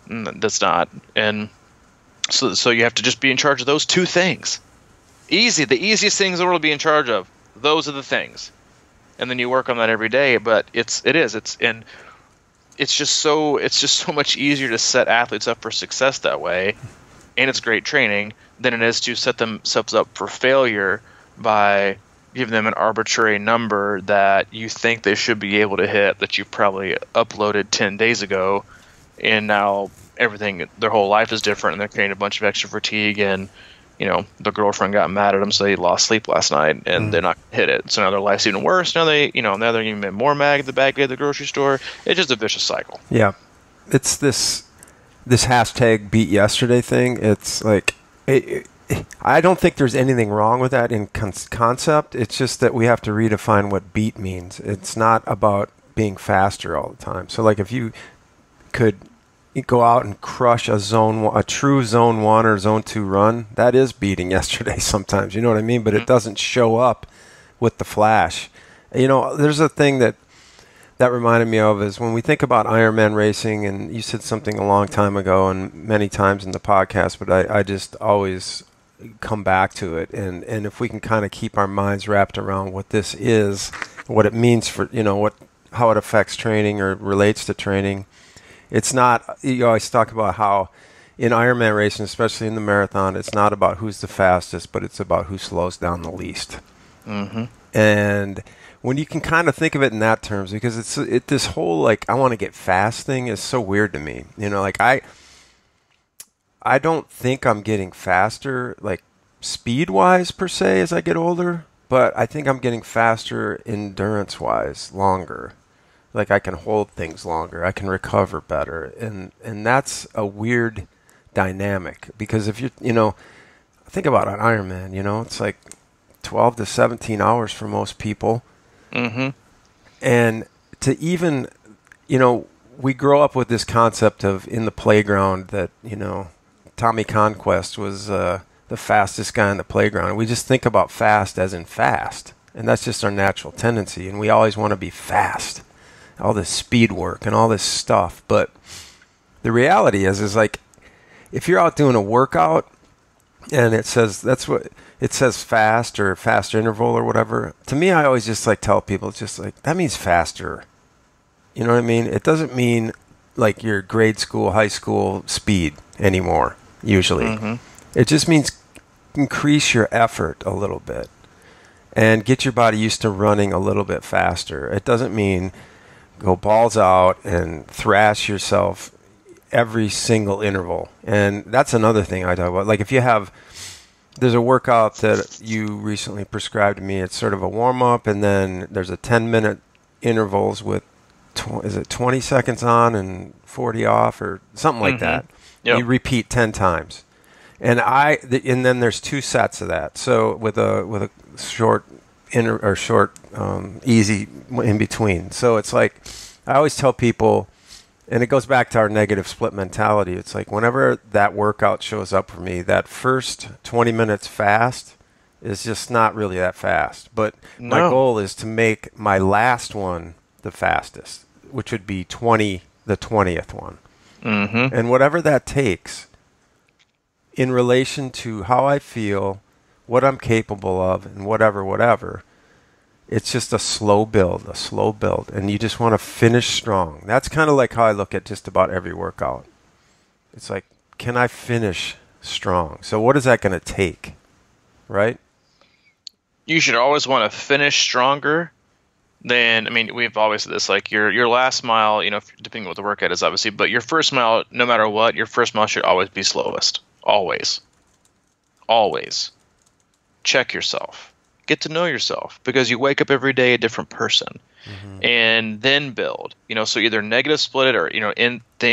That's not. And so you have to just be in charge of those two things. Easy, the easiest things in the world to be in charge of. Those are the things, and then you work on that every day. But it's just so much easier to set athletes up for success that way, and it's great training, than it is to set themselves up for failure by give them an arbitrary number that you think they should be able to hit that you probably uploaded 10 days ago, and now everything, their whole life is different, and they're creating a bunch of extra fatigue, and the girlfriend got mad at them, so they lost sleep last night, and they're not gonna hit it. So now their life's even worse. Now they're even more mad at the bag at the grocery store. It's just a vicious cycle. Yeah, it's this hashtag beat yesterday thing. It's like I don't think there's anything wrong with that in concept. It's just that we have to redefine what beat means. It's not about being faster all the time. So like if you could go out and crush a true zone 1 or zone 2 run, that is beating yesterday sometimes. You know what I mean? But it doesn't show up with the flash. There's a thing that reminded me of is when we think about Ironman racing, and you said something a long time ago and many times in the podcast, but I just always come back to it. And if we can kind of keep our minds wrapped around what this is, what it means for, how it affects training or relates to training. It's not, you always talk about how in Ironman racing, especially in the marathon, it's not about who's the fastest, but it's about who slows down the least. Mm-hmm. And when you can kind of think of it in that terms, because this whole, like, I want to get fast thing is so weird to me. Like I don't think I'm getting faster, like speed-wise per se, as I get older, but I think I'm getting faster endurance-wise, longer. Like I can hold things longer, I can recover better, and that's a weird dynamic, because if you think about an Ironman, it's like 12 to 17 hours for most people. Mm-hmm. And to even, we grow up with this concept of in the playground that, Tommy Conquest was the fastest guy in the playground. And we just think about fast as in fast. And that's just our natural tendency. And we always want to be fast. All this speed work and all this stuff. But the reality is like, if you're out doing a workout and it says fast or fast interval or whatever, to me, I always just like tell people, just like, that means faster. You know what I mean? It doesn't mean like your grade school, high school speed anymore, usually. Mm-hmm. It just means increase your effort a little bit and get your body used to running a little bit faster. It doesn't mean go balls out and thrash yourself every single interval. And that's another thing I talk about. Like if you have, there's a workout that you recently prescribed to me. It's sort of a warm-up, and then there's a 10-minute intervals with, is it 20 seconds on and 40 off or something like that. Yep. You repeat 10 times. And then there's 2 sets of that. So with a short easy in between. So it's like, I always tell people, and it goes back to our negative split mentality. It's like whenever that workout shows up for me, that first 20 minutes fast is just not really that fast. But my goal is to make my last one the fastest, which would be the 20th one. Mm-hmm. And whatever that takes in relation to how I feel, what I'm capable of, and whatever, it's just a slow build. And you just want to finish strong. That's kind of like how I look at just about every workout. It's like, can I finish strong? So what is that going to take? Right? You should always want to finish stronger than, we've always said this, like your last mile, depending on what the workout is, obviously, but your first mile, no matter what, your first mile should always be slowest. Always. Always. Check yourself. Get to know yourself, because you wake up every day a different person. Mm-hmm. And then build. So either negative split it or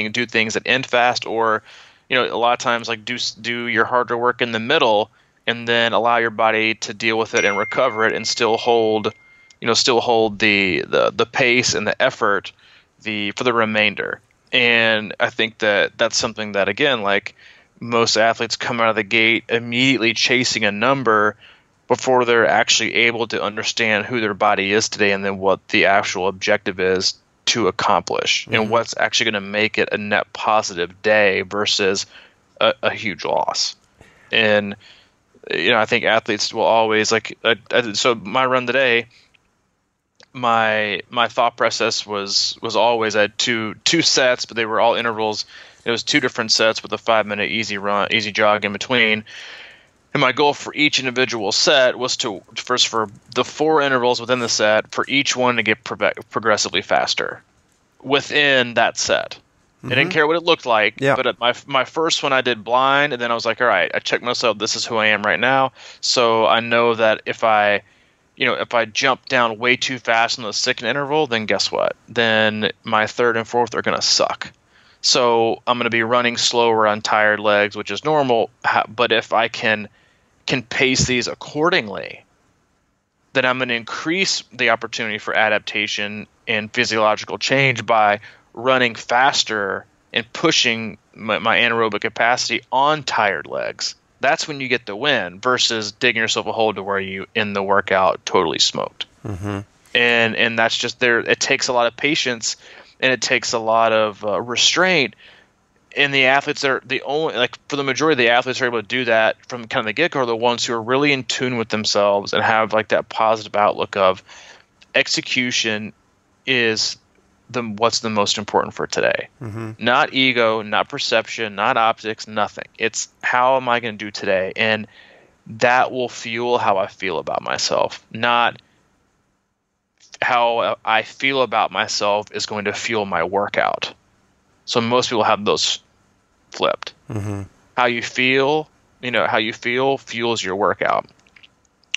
do things that end fast, or a lot of times like do your harder work in the middle and then allow your body to deal with it and recover it and still hold the pace and the effort for the remainder. And I think that's something that, again, like most athletes come out of the gate immediately chasing a number before they're actually able to understand who their body is today and then what the actual objective is to accomplish. Mm-hmm. And what's actually going to make it a net positive day versus a huge loss. And I think athletes will always like so my run today, my thought process was always I had two sets, but they were all intervals. It was 2 different sets with a 5-minute easy jog in between. And my goal for each individual set was to first for the 4 intervals within the set, for each one to get progressively faster within that set. I didn't care what it looked like, but at my first one I did blind, and then I was like, all right, I checked myself. This is who I am right now. So I know that if I jump down way too fast in the second interval, then guess what? Then my third and fourth are going to suck. So I'm going to be running slower on tired legs, which is normal. But if I can pace these accordingly, then I'm going to increase the opportunity for adaptation and physiological change by running faster and pushing my anaerobic capacity on tired legs. That's when you get the win versus digging yourself a hole to where you in the workout totally smoked. And that's just there. It takes a lot of patience and it takes a lot of restraint. And the athletes are the only, like for the majority of the athletes who are able to do that from kind of the get-go are the ones who are really in tune with themselves and have like that positive outlook of execution is what's the most important for today. Not ego, not perception, not optics, nothing. It's how am I going to do today? And that will fuel how I feel about myself. Not how I feel about myself is going to fuel my workout. So most people have those flipped. How you feel fuels your workout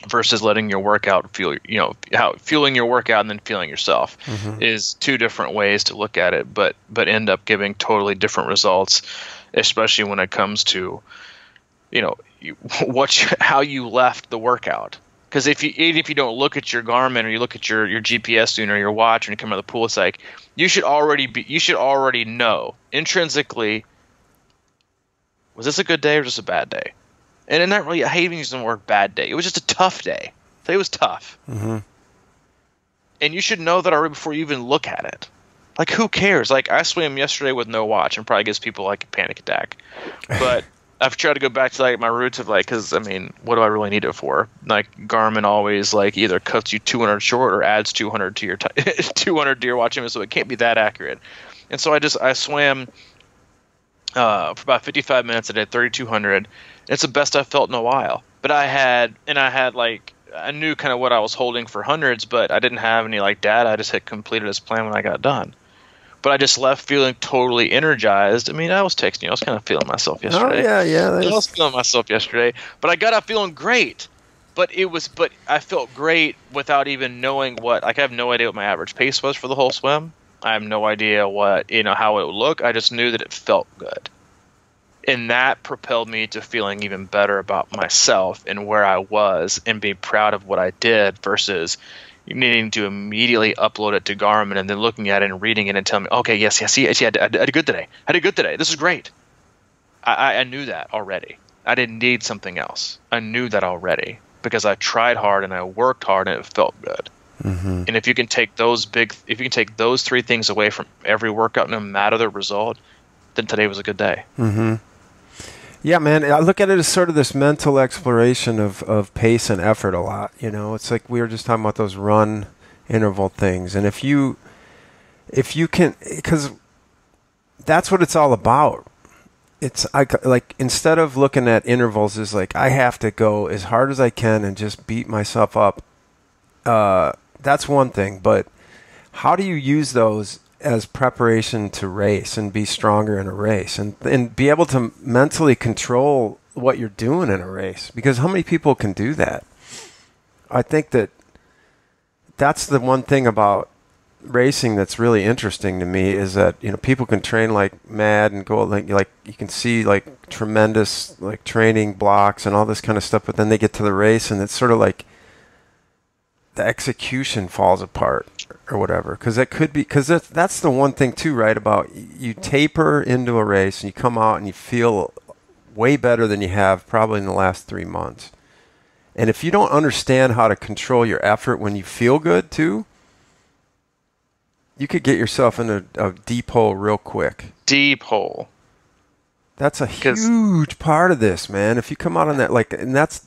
versus letting your workout fuel, how fueling your workout and then feeling yourself is 2 different ways to look at it, but end up giving totally different results, especially when it comes to, how you left the workout. Because even if you don't look at your Garmin or you look at your GPS unit or your watch when you come out of the pool, it's like you should already know intrinsically, was this a good day or just a bad day? And not really, I hate using the word bad day. It was just a tough day. Today was tough. And you should know that already before you even look at it. Like, who cares? Like, I swam yesterday with no watch and probably gives people like a panic attack. But I've tried to go back to like my roots of like, because I mean, what do I really need it for? Like Garmin always like either cuts you 200 short or adds 200 to your 200 to your watch image, so it can't be that accurate. And so I swam for about 55 minutes. I did 3,200. It's the best I've felt in a while. But I knew kind of what I was holding for hundreds, but I didn't have any like data. I just hit completed as planned when I got done. But I just left feeling totally energized. I mean, I was texting you. I was kind of feeling myself yesterday. Oh, yeah. I was feeling myself yesterday. But I got out feeling great. But I felt great without even knowing I have no idea what my average pace was for the whole swim. I have no idea how it would look. I just knew that it felt good. And that propelled me to feeling even better about myself and where I was and being proud of what I did versus needing to immediately upload it to Garmin and then looking at it and reading it and telling me, okay, yes, I did a good today. I did good today. This is great. I knew that already. I didn't need something else. I knew that already because I tried hard and I worked hard and it felt good. And if you can take those 3 things away from every workout, no matter the result, then today was a good day. Yeah, man, I look at it as sort of this mental exploration of pace and effort a lot. It's like we were just talking about those run interval things. And if you can, because that's what it's all about. It's like instead of looking at intervals as like I have to go as hard as I can and just beat myself up, that's one thing. But how do you use those as preparation to race and be stronger in a race and be able to mentally control what you're doing in a race? Because how many people can do that? I think that's the one thing about racing that's really interesting to me is that, people can train like mad and go like you can see like tremendous like training blocks and all this kind of stuff, but then they get to the race and it's sort of like the execution falls apart or whatever, because that's the one thing too, right? About you taper into a race and you come out and you feel way better than you have probably in the last 3 months. And if you don't understand how to control your effort when you feel good too, you could get yourself in a deep hole real quick. Deep hole. That's a huge part of this, man. If you come out on that,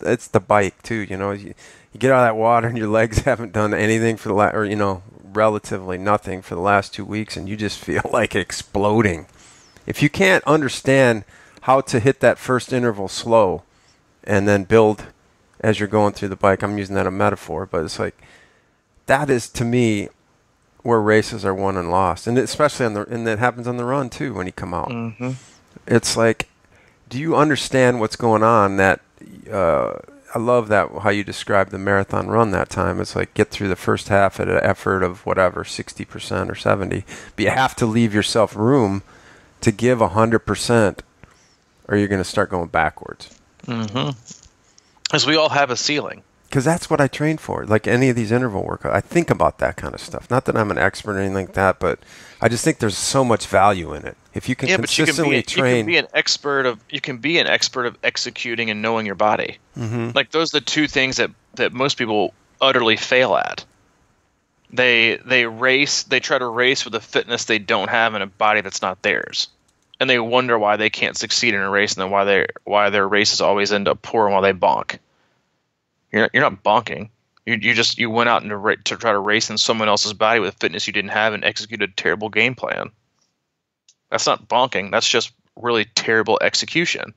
it's the bike too. You get out of that water and your legs haven't done anything for the relatively nothing for the last 2 weeks, and you just feel like exploding. If you can't understand how to hit that first interval slow and then build as you're going through the bike. I'm using that as a metaphor, but it's like that is to me where races are won and lost, and especially and that happens on the run too when you come out. Mm-hmm. It's like, do you understand what's going on? That I love that how you described the marathon run that time. It's like get through the first half at an effort of whatever 60% or 70%, but you have to leave yourself room to give 100%, or you're going to start going backwards. Mm-hmm. Because we all have a ceiling. Because that's what I train for. Like any of these interval workouts, I think about that kind of stuff. Not that I'm an expert or anything like that, but I just think there's so much value in it. If you can consistently train, you can be an expert of executing and knowing your body. Mm-hmm. Like those are the two things that most people utterly fail at. They try to race with a fitness they don't have and a body that's not theirs, and they wonder why they can't succeed in a race, and then why their races always end up poor and why they bonk. You're not bonking. You went out to try to race in someone else's body with fitness you didn't have and executed a terrible game plan. That's not bonking. That's just really terrible execution.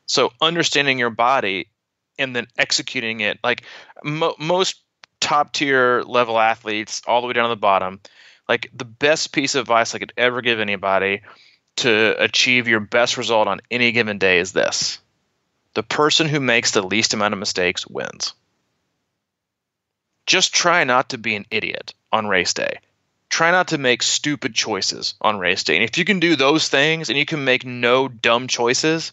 So understanding your body and then executing it, like most top tier level athletes, all the way down to the bottom, like the best piece of advice I could ever give anybody to achieve your best result on any given day is this: the person who makes the least amount of mistakes wins. Just try not to be an idiot on race day. Try not to make stupid choices on race day. And if you can do those things and you can make no dumb choices,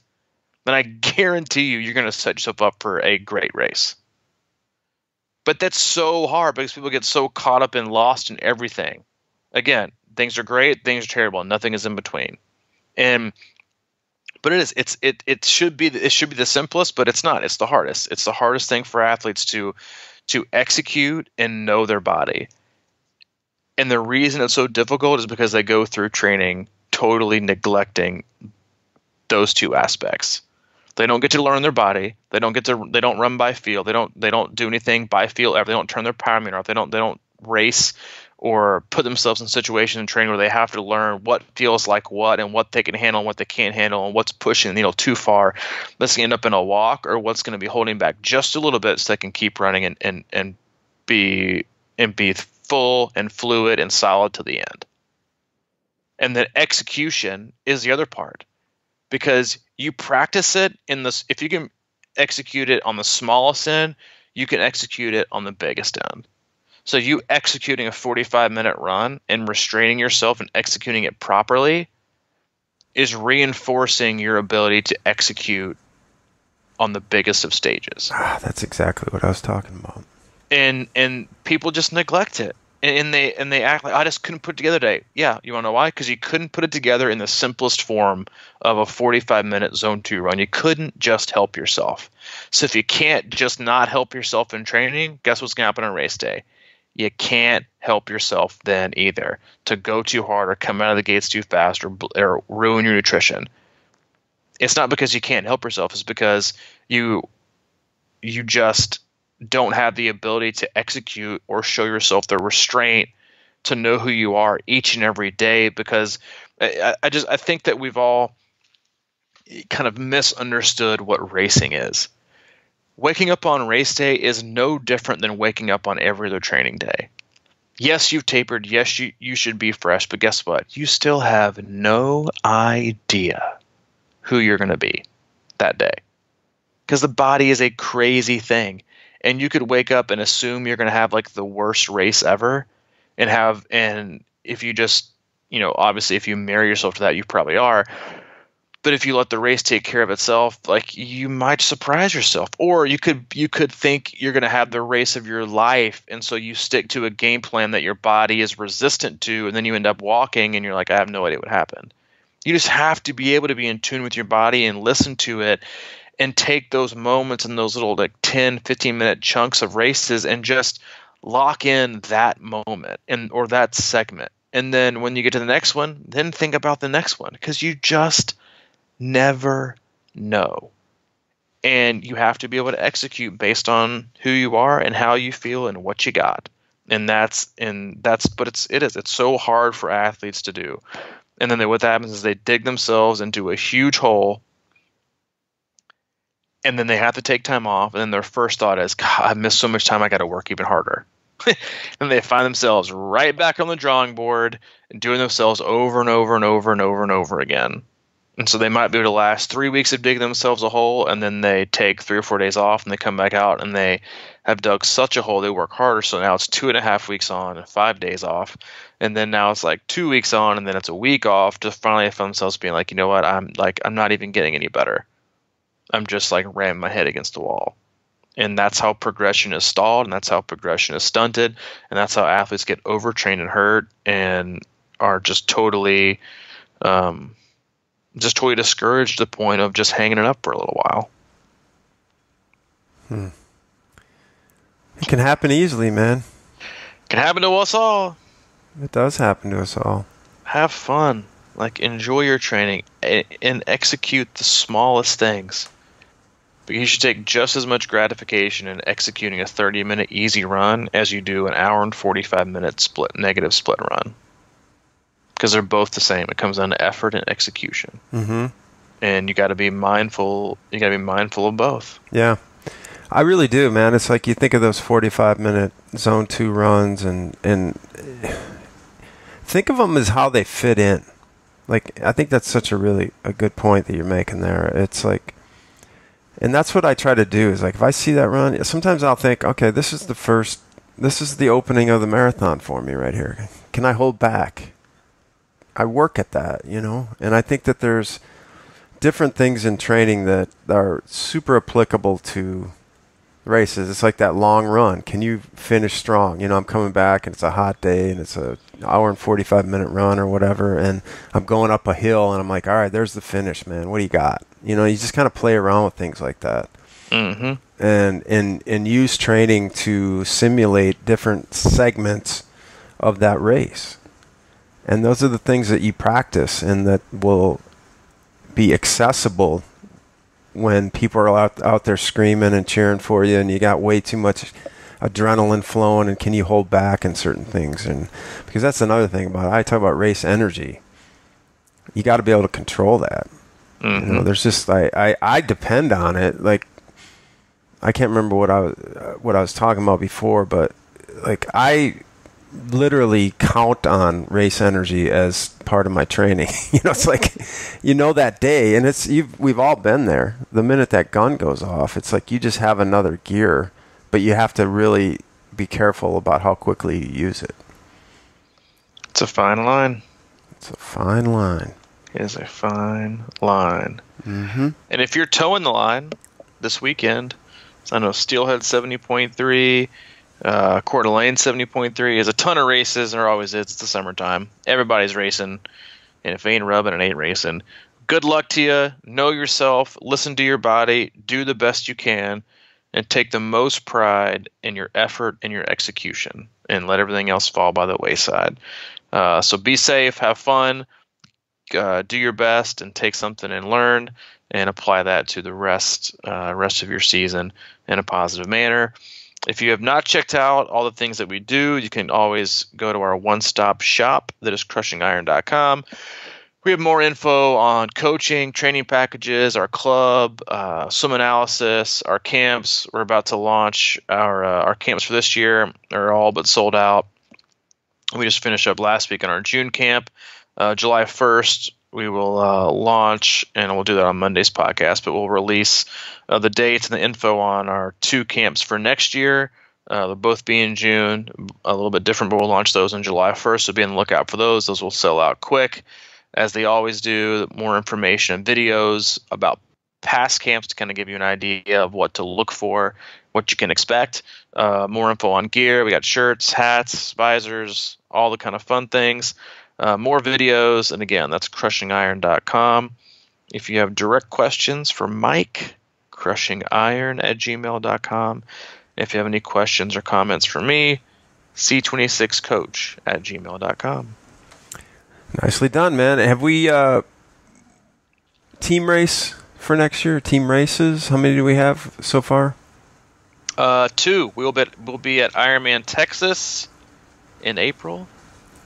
then I guarantee you're going to set yourself up for a great race. But that's so hard because people get so caught up and lost in everything. Again, things are great, things are terrible, nothing is in between. But it should be the simplest, but it's not. It's the hardest. It's the hardest thing for athletes to execute and know their body. And the reason it's so difficult is because they go through training totally neglecting those two aspects. They don't get to learn their body. They don't run by feel. They don't do anything by feel ever. They don't turn their power meter off. They don't race or put themselves in situations in training where they have to learn what feels like what and what they can handle and what they can't handle and what's pushing the needle too far. Let's end up in a walk, or what's going to be holding back just a little bit so they can keep running and be full and fluid and solid to the end. And then execution is the other part, because you practice it if you can execute it on the smallest end, you can execute it on the biggest end. So you executing a 45-minute run and restraining yourself and executing it properly is reinforcing your ability to execute on the biggest of stages. That's exactly what I was talking about. And people just neglect it. And they act like, I just couldn't put it together today. Yeah, you want to know why? Because you couldn't put it together in the simplest form of a 45-minute zone 2 run. You couldn't just help yourself. So if you can't just not help yourself in training, guess what's going to happen on race day? You can't help yourself then either to go too hard or come out of the gates too fast or ruin your nutrition. It's not because you can't help yourself. It's because you just don't have the ability to execute or show yourself the restraint to know who you are each and every day. Because I think that we've all kind of misunderstood what racing is. Waking up on race day is no different than waking up on every other training day. Yes, you've tapered. Yes, you should be fresh. But guess what? You still have no idea who you're going to be that day. Because the body is a crazy thing. And you could wake up and assume you're going to have like the worst race ever. And if you just, obviously if you marry yourself to that, you probably are. But if you let the race take care of itself, like, you might surprise yourself. Or you could think you're going to have the race of your life, and so you stick to a game plan that your body is resistant to, and then you end up walking and you're like, I have no idea what happened. You just have to be able to be in tune with your body and listen to it and take those moments and those little like 10, 15-minute chunks of races and just lock in that moment or that segment. And then when you get to the next one, then think about the next one, because you just never know. And you have to be able to execute based on who you are and how you feel and what you got. But it's so hard for athletes to do. And then what happens is they dig themselves into a huge hole, and then they have to take time off, and then their first thought is, God, I missed so much time, I got to work even harder. And they find themselves right back on the drawing board and doing themselves over and over and over and over and over again. And so they might be able to last 3 weeks of digging themselves a hole, and then they take 3 or 4 days off, and they come back out, and they have dug such a hole they work harder. So now it's 2.5 weeks on and 5 days off, and then now it's like 2 weeks on, and then it's a week off, to finally find themselves being like, you know what, I'm not even getting any better. I'm just like ramming my head against the wall. And that's how progression is stalled, and that's how progression is stunted, and that's how athletes get overtrained and hurt and are just totally discouraged to the point of just hanging it up for a little while. It can happen easily, man. It can happen to us all. It does happen to us all. Have fun. Like, enjoy your training and execute the smallest things. But you should take just as much gratification in executing a 30-minute easy run as you do an hour and 45-minute negative split run. Because they're both the same. It comes down to effort and execution. Mm-hmm. And you got to be mindful. You got to be mindful of both. Yeah, I really do, man. It's like you think of those 45-minute zone 2 runs, and think of them as how they fit in. Like, I think that's such a good point that you're making there. It's like, and that's what I try to do, is like, if I see that run, sometimes I'll think, okay, this is the opening of the marathon for me right here. Can I hold back? I work at that, and I think that there's different things in training that are super applicable to races. It's like that long run. Can you finish strong? I'm coming back and it's a hot day and it's a hour and 45-minute run or whatever, and I'm going up a hill and I'm like, all right, there's the finish, man. What do you got? You just kind of play around with things like that. Mm-hmm. And use training to simulate different segments of that race. And those are the things that you practice and that will be accessible when people are out there screaming and cheering for you, and you got way too much adrenaline flowing, and can you hold back in certain things? And because that's another thing about it. I talk about race energy. You got to be able to control that. Mm-hmm. There's just I depend on it. Like, I can't remember what I was talking about before, but like, I literally count on race energy as part of my training. It's like, that day, and we've all been there. The minute that gun goes off, it's like you just have another gear, but you have to really be careful about how quickly you use it. It's a fine line. It's a fine line. It is a fine line. Mm-hmm. And if you're towing the line this weekend, so I know Steelhead 70.3, Coeur d'Alene 70.3. There's a ton of races, and there always is. It's the summertime. Everybody's racing, and if it ain't rubbing, it ain't racing. Good luck to you. Know yourself. Listen to your body. Do the best you can, and take the most pride in your effort and your execution, and let everything else fall by the wayside. So be safe. Have fun. Do your best, and take something and learn, and apply that to the rest of your season in a positive manner. If you have not checked out all the things that we do, you can always go to our one-stop shop that is crushingiron.com. We have more info on coaching, training packages, our club, swim analysis, our camps. We're about to launch our camps for this year. Are all but sold out. We just finished up last week on our June camp. July 1st, we will launch, and we'll do that on Monday's podcast, but we'll release the dates and the info on our 2 camps for next year. They'll both be in June, a little bit different, but we'll launch those on July 1st, so be on the lookout for those. Those will sell out quick, as they always do. More information and videos about past camps to kind of give you an idea of what to look for, what you can expect. More info on gear. We got shirts, hats, visors, all the kind of fun things. More videos, and again, that's crushingiron.com. If you have direct questions for Mike, crushingiron@gmail.com. If you have any questions or comments for me, c26coach@gmail.com. Nicely done, man. Have we team race for next year? Team races? How many do we have so far? 2. We'll be at Ironman Texas in April.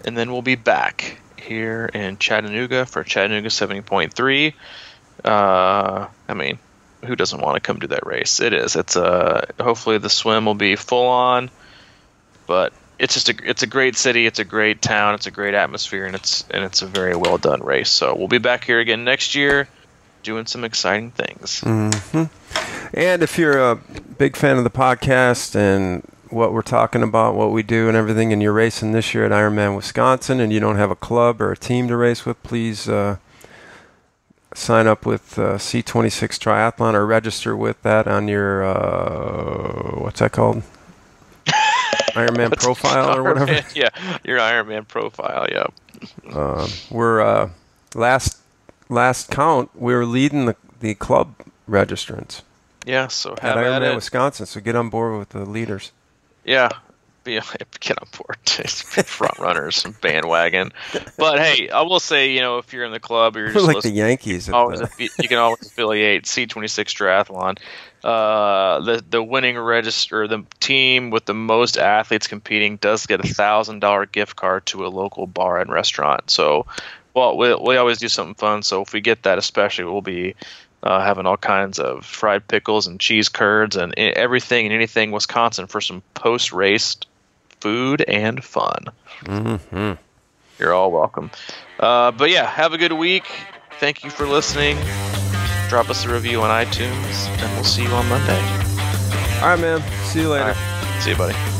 And then we'll be back here in Chattanooga for Chattanooga 70.3. who doesn't want to come do that race? It is. It's hopefully the swim will be full on, but it's a great city. It's a great town. It's a great atmosphere, and it's a very well done race. So we'll be back here again next year, doing some exciting things. Mm-hmm. And if you're a big fan of the podcast and what we're talking about, what we do and everything, and you're racing this year at Ironman Wisconsin and you don't have a club or a team to race with, please sign up with C26 Triathlon or register with that on your, what's that called? Ironman profile or whatever? Yeah, your Ironman profile, yeah. We're, last count, we were leading the club registrants. Yeah, so have at at Ironman it. Wisconsin, so get on board with the leaders. Yeah, get on board. Front runners, bandwagon. But hey, I will say, if you're in the club or you're just like the Yankees, you can always affiliate C26 Triathlon. The winning register, the team with the most athletes competing does get $1,000 gift card to a local bar and restaurant. So, well, we always do something fun. So if we get that, especially, we'll be having all kinds of fried pickles and cheese curds and everything and anything Wisconsin for some post-race food and fun. Mm-hmm. You're all welcome. But yeah, have a good week. Thank you for listening. Drop us a review on iTunes, and we'll see you on Monday. All right, man. See you later. All right. See you, buddy.